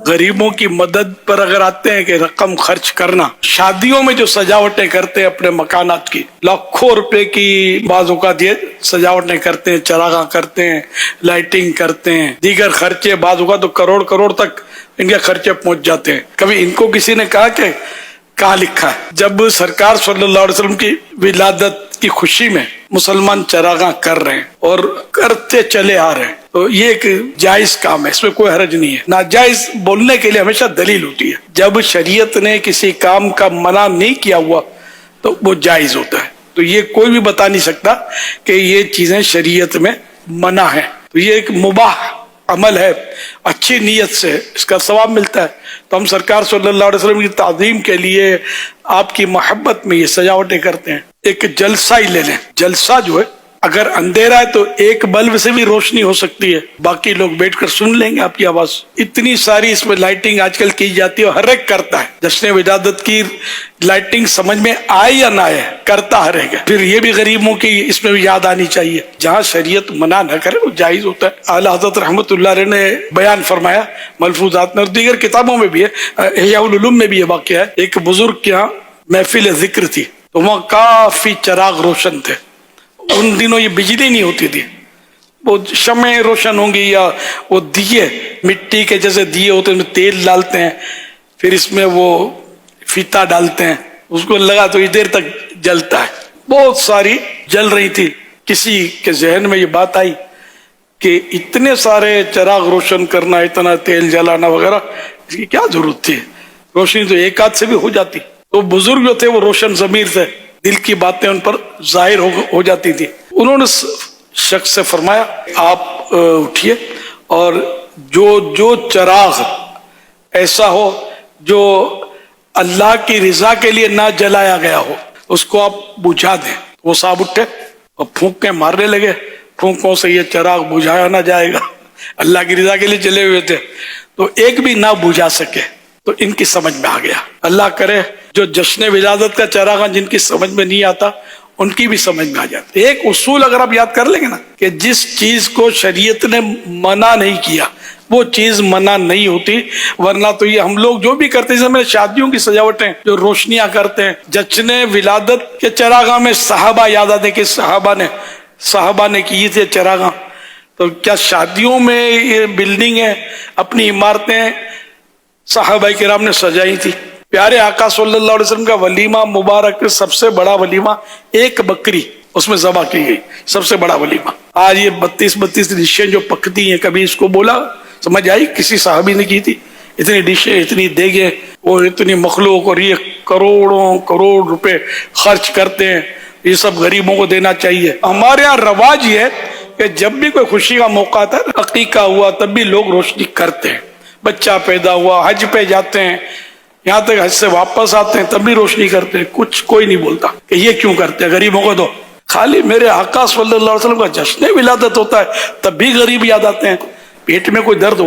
غریبوں کی مدد پر اگر آتے ہیں کہ رقم خرچ کرنا، شادیوں میں جو سجاوٹیں کرتے ہیں اپنے مکانات کی، لاکھوں روپے کی بعض اوقات یہ سجاوٹیں کرتے ہیں، چراغاں کرتے ہیں، لائٹنگ کرتے ہیں، دیگر خرچے بعض اوقات تو کروڑ تک ان کے خرچے پہنچ جاتے ہیں۔ کبھی ان کو کسی نے کہا کہ کہاں لکھا ہے؟ جب سرکار صلی اللہ علیہ وسلم کی ولادت کی خوشی میں مسلمان چراغاں کر رہے ہیں اور کرتے چلے آ رہے ہیں تو یہ ایک جائز کام ہے، اس میں کوئی حرج نہیں ہے۔ ناجائز بولنے کے لیے ہمیشہ دلیل ہوتی ہے۔ جب شریعت نے کسی کام کا منع نہیں کیا ہوا تو وہ جائز ہوتا ہے، تو یہ کوئی بھی بتا نہیں سکتا کہ یہ چیزیں شریعت میں منع ہیں۔ تو یہ ایک مباح عمل ہے، اچھی نیت سے اس کا ثواب ملتا ہے۔ تو ہم سرکار صلی اللہ علیہ وسلم کی تعظیم کے لیے، آپ کی محبت میں یہ سجاوٹیں کرتے ہیں۔ ایک جلسہ ہی لے لیں، جلسہ جو ہے اگر اندھیرا ہے تو ایک بلب سے بھی روشنی ہو سکتی ہے، باقی لوگ بیٹھ کر سن لیں گے آپ کی آواز۔ اتنی ساری اس میں لائٹنگ آج کل کی جاتی ہے، ہر ایک کرتا ہے۔ جشن ولادت کی لائٹنگ سمجھ میں آئے یا نہ آئے، کرتا ہر ایک ہے۔ پھر یہ بھی غریبوں کی اس میں بھی یاد آنی چاہیے، جہاں شریعت منع نہ کرے وہ جائز ہوتا ہے۔ اعلیٰ حضرت رحمۃ اللہ علیہ نے بیان فرمایا ملفوظات میں، اور دیگر کتابوں میں بھی ہے، احیاء العلوم میں بھی یہ واقعہ ہے۔ ایک بزرگ کے یہاں محفل ذکر تھی تو وہاں کافی چراغ روشن تھے۔ ان دنوں یہ بجلی نہیں ہوتی تھی، وہ شمعیں روشن ہوں گی یا وہ دیے مٹی کے جیسے دیے ہوتے ہیں، تیل ڈالتے ہیں، پھر اس میں وہ فیتا ڈالتے ہیں، اس کو لگا تو یہ دیر تک جلتا ہے۔ بہت ساری جل رہی تھی۔ کسی کے ذہن میں یہ بات آئی کہ اتنے سارے چراغ روشن کرنا، اتنا تیل جلانا وغیرہ، اس کی کیا ضرورت تھی؟ روشنی تو ایک ہاتھ سے بھی ہو جاتی۔ تو بزرگ جو تھے وہ روشن ضمیر سے دل کی باتیں ان پر ظاہر ہو جاتی تھی۔ انہوں نے شخص سے فرمایا آپ اٹھیے اور جو چراغ ایسا ہو جو اللہ کی رضا کے لیے نہ جلایا گیا ہو اس کو آپ بجھا دیں۔ وہ صاحب اٹھے اور پھونکیں مارنے لگے، پھونکوں سے یہ چراغ بجھایا نہ جائے گا، اللہ کی رضا کے لیے جلے ہوئے تھے، تو ایک بھی نہ بجھا سکے۔ تو ان کی سمجھ میں آ گیا۔ اللہ کرے جو جشن ولادت کا چراغ جن کی سمجھ میں نہیں آتا ان کی بھی سمجھ میں آ جاتا۔ ایک اصول اگر آپ یاد کر لیں گے نا کہ جس چیز کو شریعت نے منع نہیں کیا وہ چیز منع نہیں ہوتی، ورنہ تو یہ ہم لوگ جو بھی کرتے ہیں، جیسے شادیوں کی سجاوٹیں جو روشنیاں کرتے ہیں، جشن ولادت کے چراغاں میں صحابہ یاد آتے کہ صحابہ نے کی تھے چراغاں۔ تو کیا شادیوں میں یہ بلڈنگ ہے، اپنی عمارتیں صحابہ کرام نے سجائی تھی؟ پیارے آقا صلی اللہ علیہ وسلم کا ولیمہ مبارک، سب سے بڑا ولیمہ، ایک بکری اس میں ذبح کی گئی، سب سے بڑا ولیمہ۔ آج یہ 32 ڈشیں جو پکتی ہیں، کبھی اس کو بولا سمجھ آئی کسی صحابی نے کی تھی؟ اتنی ڈشیں، اتنی دیگیں اور اتنی مخلوق، اور یہ کروڑ روپے خرچ کرتے ہیں، یہ سب غریبوں کو دینا چاہیے۔ ہمارے یہاں رواج یہ ہے کہ جب بھی کوئی خوشی کا موقع آتا ہے، عقیقہ ہوا، تب بھی لوگ روشنی کرتے ہیں، بچہ پیدا ہوا، حج پہ جاتے ہیں، یہاں تک حج سے واپس آتے ہیں تب بھی روشنی کرتے ہیں، کوئی نہیں بولتا کہ یہ کیوں کرتے ہیں، غریبوں کو دو۔ خالی میرے آقا صلی اللہ علیہ وسلم کا جشن ولادت ہوتا ہے تب بھی غریب یاد آتے ہیں۔ پیٹ میں کوئی درد ہو